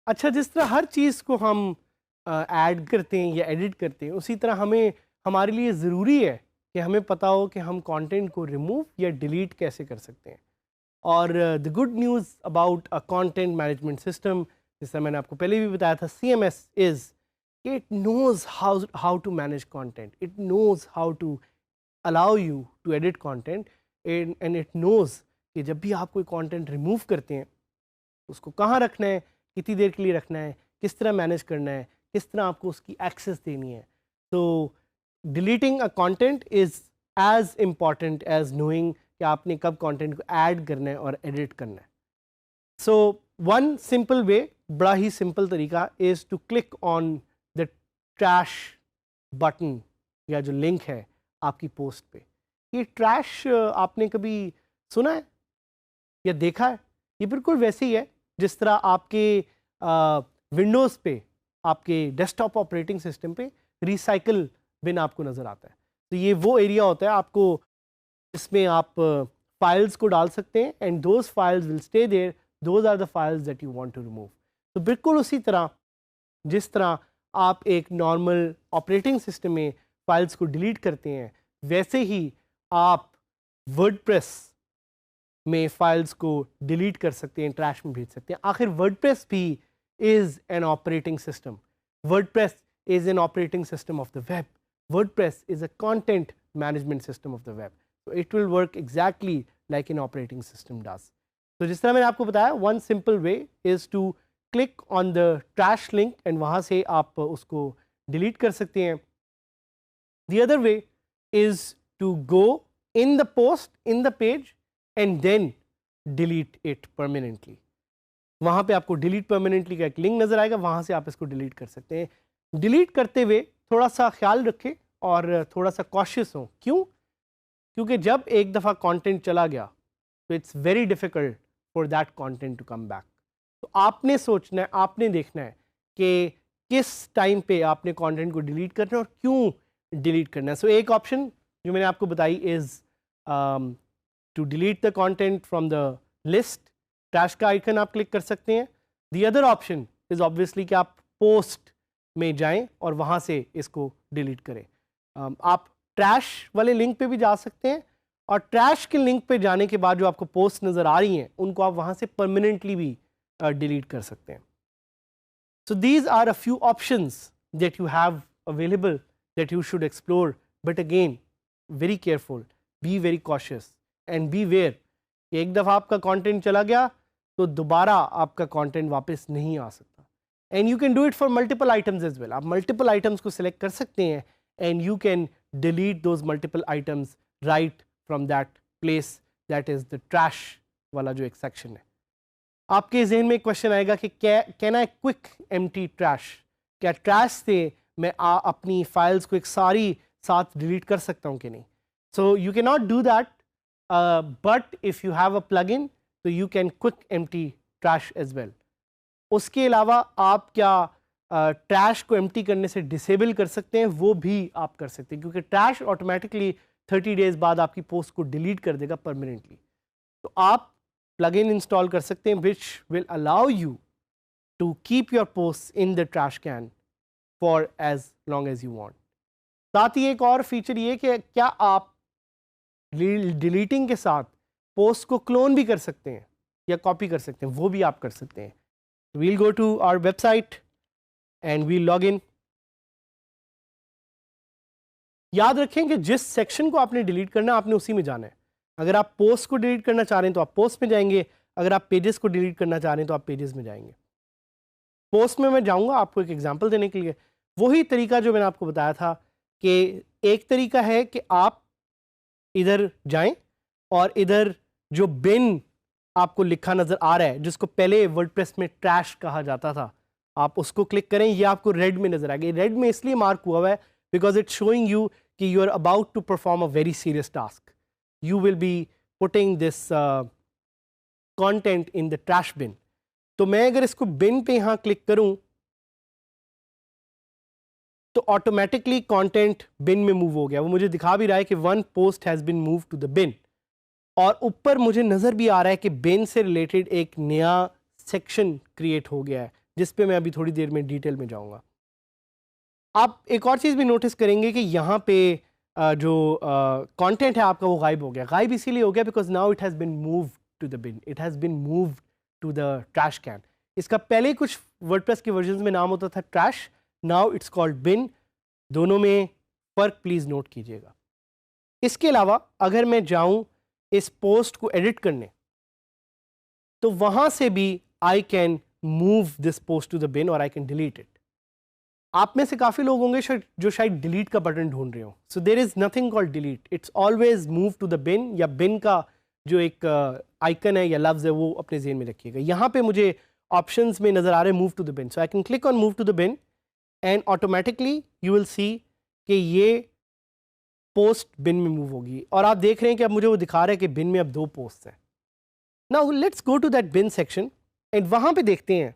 अच्छा, जिस तरह हर चीज़ को हम ऐड करते हैं या एडिट करते हैं, उसी तरह हमारे लिए ज़रूरी है कि हमें पता हो कि हम कंटेंट को रिमूव या डिलीट कैसे कर सकते हैं। और the good news about a content management system, जैसा मैंने आपको पहले भी बताया था, CMS is it knows how to manage content, it knows how to allow you to edit content, and it knows कि जब भी आप कोई कंटेंट रिमूव करते हैं उसको कहाँ रखना है, कितनी देर के लिए रखना है, किस तरह मैनेज करना है, किस तरह आपको उसकी एक्सेस देनी है। तो deleting a content is as important as knowing कि आपने कब कंटेंट को ऐड करना है और एडिट करना है। सो वन सिंपल वे, बड़ा ही सिंपल तरीका, is to click on the trash button या जो लिंक है आपकी पोस्ट पे। ये ट्रैश आपने कभी सुना है या देखा है? ये बिल्कुल वैसे ही है जिस तरह आपके विंडोज़ पे, आपके डेस्कटॉप ऑपरेटिंग सिस्टम पे रिसाइकल बिन आपको नज़र आता है। तो ये वो एरिया होता है आपको इसमें आप फाइल्स को डाल सकते हैं, and those files will stay there, those are the files that you want to remove. तो बिल्कुल उसी तरह जिस तरह आप एक नॉर्मल ऑपरेटिंग सिस्टम में फाइल्स को डिलीट करते हैं, वैसे ही आप वर्डप्रेस में फाइल्स को डिलीट कर सकते हैं, ट्रैश में भेज सकते हैं। आखिर वर्डप्रेस भी is an operating system, WordPress is an operating system of the web, WordPress is a content management system of the web, so it will work exactly like an operating system does. तो जिस तरह मैंने आपको बताया, one simple way is to click on the trash link and वहाँ से आप उसको delete कर सकते हैं. The other way is to go in the post, in the page and then delete it permanently. वहाँ पे आपको delete permanently का एक लिंक नज़र आएगा, वहाँ से आप इसको delete कर सकते हैं. delete करते हुए थोड़ा सा ख्याल रखें और थोड़ा सा cautious हों. क्यों? क्योंकि जब एक दफ़ा कंटेंट चला गया तो it's very difficult for that content to come back. तो आपने सोचना है, आपने देखना है कि किस टाइम पे आपने कंटेंट को डिलीट करना है और क्यों डिलीट करना है। सो एक ऑप्शन जो मैंने आपको बताई is to delete the content from the list, trash का आइकन आप क्लिक कर सकते हैं। The other option is obviously कि आप पोस्ट में जाएं और वहाँ से इसको डिलीट करें। आप ट्रैश वाले लिंक पे भी जा सकते हैं और ट्रैश के लिंक पे जाने के बाद जो आपको पोस्ट नज़र आ रही हैं उनको आप वहाँ से परमानेंटली भी डिलीट कर सकते हैं। So these are a few options that you have available that you should explore, but again very careful, be very cautious and beware. एक दफ़ा आपका कंटेंट चला गया तो दोबारा आपका कंटेंट वापस नहीं आ सकता। And you can do it for multiple items as well. आप मल्टीपल आइटम्स को सिलेक्ट कर सकते हैं and you can delete those multiple items right from that place, that is the trash वाला जो एक सेक्शन है। आपके जहन में एक क्वेश्चन आएगा कि can I quick empty trash, क्या ट्रैश से मैं अपनी फाइल्स को एक सारी साथ डिलीट कर सकता हूँ कि नहीं। So you can not do that, but if you have a plug in तो you can quick empty trash as well. उसके अलावा आप क्या ट्रैश को एम्प्टी करने से डिसेबल कर सकते हैं, वो भी आप कर सकते हैं, क्योंकि ट्रैश ऑटोमेटिकली 30 डेज बाद आपकी पोस्ट को डिलीट कर देगा परमानेंटली। तो आप प्लगइन इंस्टॉल कर सकते हैं which will allow you to keep your post in the trash can for as long as you want. साथ ही एक और फीचर ये कि क्या आप डिलीटिंग के साथ पोस्ट को क्लोन भी कर सकते हैं या कॉपी कर सकते हैं, वो भी आप कर सकते हैं। We'll go to our website and we log in. याद रखें कि जिस सेक्शन को आपने डिलीट करना है आपने उसी में जाना है। अगर आप पोस्ट को डिलीट करना चाह रहे हैं तो आप पोस्ट में जाएंगे, अगर आप पेजेस को डिलीट करना चाह रहे हैं तो आप पेजेस में जाएंगे। पोस्ट में मैं जाऊंगा आपको एक एग्जांपल देने के लिए। वही तरीका जो मैंने आपको बताया था कि एक तरीका है कि आप इधर जाएं और इधर जो बिन आपको लिखा नज़र आ रहा है, जिसको पहले वर्डप्रेस में ट्रैश कहा जाता था, आप उसको क्लिक करें। ये आपको रेड में नजर आएगा। रेड में इसलिए मार्क हुआ है बिकॉज इट्स शोइंग यू कि you are about to perform a very serious task. you will be putting this content in the trash bin. तो मैं अगर इसको bin पे यहाँ क्लिक करूँ तो ऑटोमेटिकली कंटेंट बिन में मूव हो गया. वो मुझे दिखा भी रहा है कि one post has been move to the bin, और ऊपर मुझे नज़र भी आ रहा है कि बिन से रिलेटेड एक नया सेक्शन क्रिएट हो गया है, जिस पे मैं अभी थोड़ी देर में डिटेल में जाऊंगा. आप एक और चीज़ भी नोटिस करेंगे कि यहाँ पे जो कंटेंट है आपका वो गायब हो गया. गायब इसीलिए हो गया because now it has been move to the bin, it has been move to the trash can. इसका पहले कुछ वर्डप्रेस के वर्जन में नाम होता था ट्रैश, नाउ इट्स कॉल्ड बिन. दोनों में फ़र्क प्लीज़ नोट कीजिएगा. इसके अलावा अगर मैं जाऊं इस पोस्ट को एडिट करने तो वहां से भी I can move this post to the bin और आई कैन डिलीट इट. आप में से काफ़ी लोग होंगे जो शायद डिलीट का बटन ढूंढ रहे हो. So there is nothing called delete, it's always move to the bin, या बिन का जो एक आइकन है या लफ्ज़ है वो अपने ज़हन में रखिएगा. यहाँ पे मुझे ऑप्शंस में नज़र आ रहे हैं move to the bin, so I can click on move to the bin and automatically you will see कि ये पोस्ट बिन में मूव होगी. और आप देख रहे हैं कि अब मुझे वो दिखा रहा है कि बिन में अब 2 पोस्ट हैं. Now let's go to that bin section and वहाँ पे देखते हैं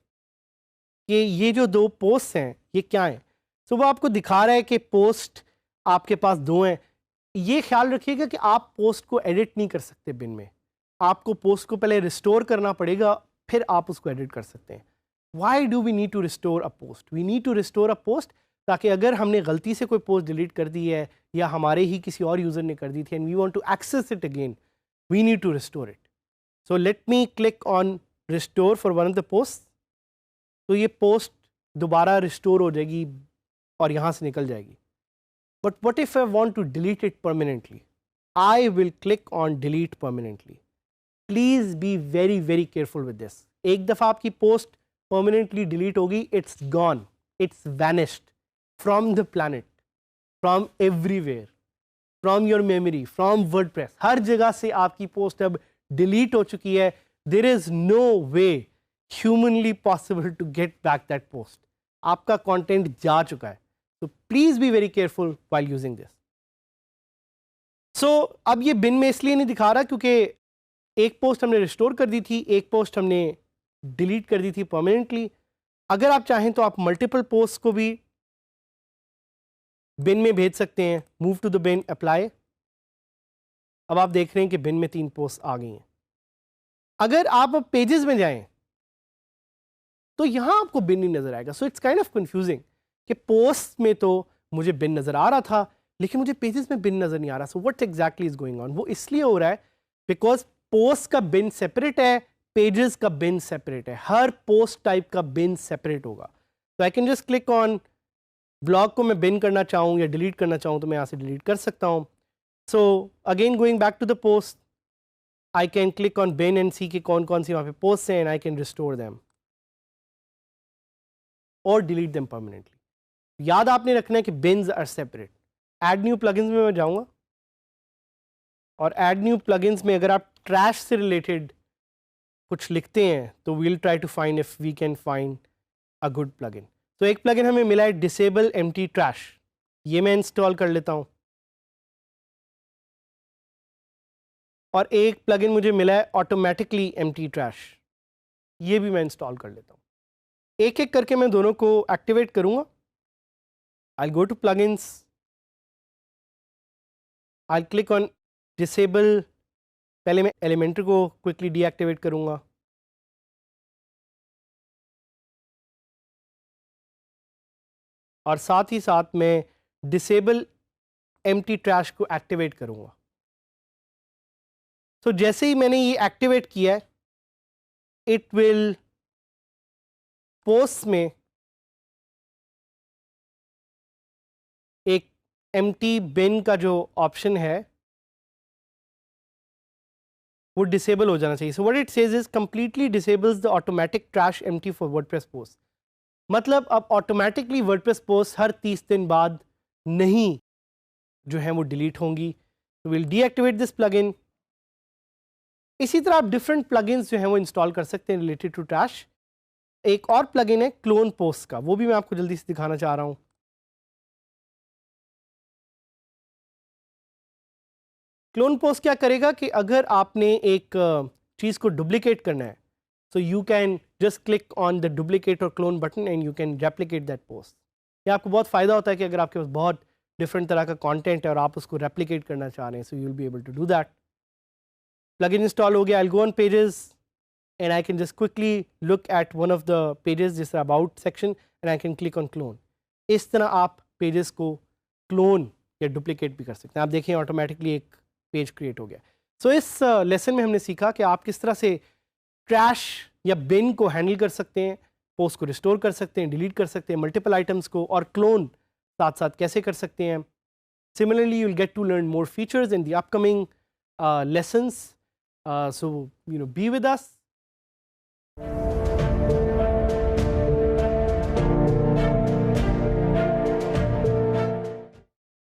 कि ये जो 2 पोस्ट हैं ये क्या हैं. सो वो आपको दिखा रहा है कि पोस्ट आपके पास 2 हैं. ये ख्याल रखिएगा कि आप पोस्ट को एडिट नहीं कर सकते बिन में, आपको पोस्ट को पहले रिस्टोर करना पड़ेगा, फिर आप उसको एडिट कर सकते हैं. Why do we need to restore a post? We need to restore a post ताकि अगर हमने गलती से कोई पोस्ट डिलीट कर दी है या हमारे ही किसी और यूज़र ने कर दी थी and we want to access it again, we need to restore it. So let me click on restore for one of the post. तो ये पोस्ट दोबारा रिस्टोर हो जाएगी और यहाँ से निकल जाएगी. But what if I want to delete it permanently? I will click on delete permanently. Please be very very careful with this. एक दफ़ा आपकी पोस्ट परमानेंटली डिलीट होगी, it's gone, it's vanished from the planet, from everywhere, from your memory, from WordPress. हर जगह से आपकी post अब delete हो चुकी है. There is no way humanly possible to get back that post. आपका कंटेंट जा चुका है. तो please be very careful while using this. So अब ये बिन में इसलिए नहीं दिखा रहा क्योंकि एक पोस्ट हमने रिस्टोर कर दी थी, एक पोस्ट हमने डिलीट कर दी थी परमानेंटली. अगर आप चाहें तो आप मल्टीपल पोस्ट को भी बिन में भेज सकते हैं. Move to the bin, apply. अब आप देख रहे हैं कि बिन में 3 पोस्ट आ गई हैं. अगर आप अब पेजेस में जाएं तो यहां आपको बिन नहीं नजर आएगा. So it's kind of confusing कि पोस्ट में तो मुझे बिन नजर आ रहा था लेकिन मुझे पेजेस में बिन नजर नहीं आ रहा. So what exactly is going on? वो इसलिए हो रहा है बिकॉज पोस्ट का बिन सेपरेट है, पेजेस का बिन सेपरेट है. हर पोस्ट टाइप का बिन सेपरेट होगा. तो आई can just click on blog को मैं बिन करना चाहूँ या डिलीट करना चाहूँ तो मैं यहाँ से डिलीट कर सकता हूँ. So again going back to the post, I can click on bin and see कि कौन कौन सी वहाँ पे पोस्ट हैं and I can restore them और डिलीट देम परमानेंटली. याद आपने रखना है कि bins are separate. Add new plugins में मैं जाऊँगा और ऐड न्यू प्लगइन्स में अगर आप ट्रैश से रिलेटेड कुछ लिखते हैं तो we'll try to find if we can find a good plugin. तो एक प्लगइन हमें मिला है डिसेबल एम्प्टी ट्रैश. ये मैं इंस्टॉल कर लेता हूँ. और एक प्लगइन मुझे मिला है ऑटोमेटिकली एम्प्टी ट्रैश. ये भी मैं इंस्टॉल कर लेता हूँ. एक एक करके मैं दोनों को एक्टिवेट करूँगा. I go to plugins, I click on disable. पहले मैं एलिमेंटर को क्विकली डीएक्टिवेट करूँगा. और साथ ही साथ मैं डिसेबल एम्प्टी ट्रैश को एक्टिवेट करूँगा. तो जैसे ही मैंने ये एक्टिवेट किया है इट विल पोस्ट में एक एम्प्टी बिन का जो ऑप्शन है वो डिसेबल हो जाना चाहिए. So what it says is completely disables the automatic trash empty for WordPress post. मतलब अब ऑटोमेटिकली वर्डप्रेस पोस्ट हर 30 दिन बाद नहीं जो है वो डिलीट होंगी. तो विल डीएक्टिवेट दिस प्लगइन. इसी तरह आप डिफरेंट प्लगइन्स जो हैं वो इंस्टॉल कर सकते हैं रिलेटेड टू ट्रैश. एक और प्लगइन है क्लोन पोस्ट का, वो भी मैं आपको जल्दी से दिखाना चाह रहा हूँ. क्लोन पोस्ट क्या करेगा कि अगर आपने एक चीज़ को डुप्लीकेट करना है, so you can just click on the duplicate और clone button and you can replicate that post. ये आपको बहुत फ़ायदा होता है कि अगर आपके पास बहुत डिफरेंट तरह का कंटेंट है और आप उसको रेप्लिकेट करना चाह रहे हैं, so you will be able to do that. Plugin install हो गया, I will go on pages and I can just quickly look at one of the pages जिस about section and I can click on clone. इस तरह आप pages को clone या duplicate भी कर सकते हैं। आप देखें ऑटोमेटिकली एक पेज क्रिएट हो गया। सो इस लेसन में हमने सीखा कि आप किस तरह से ट्रैश या बिन को हैंडल कर सकते हैं, पोस्ट को रिस्टोर कर सकते हैं, डिलीट कर सकते हैं, मल्टीपल आइटम्स को, और क्लोन साथ साथ कैसे कर सकते हैं। Similarly you will get to learn more features in the upcoming lessons, so bee with us.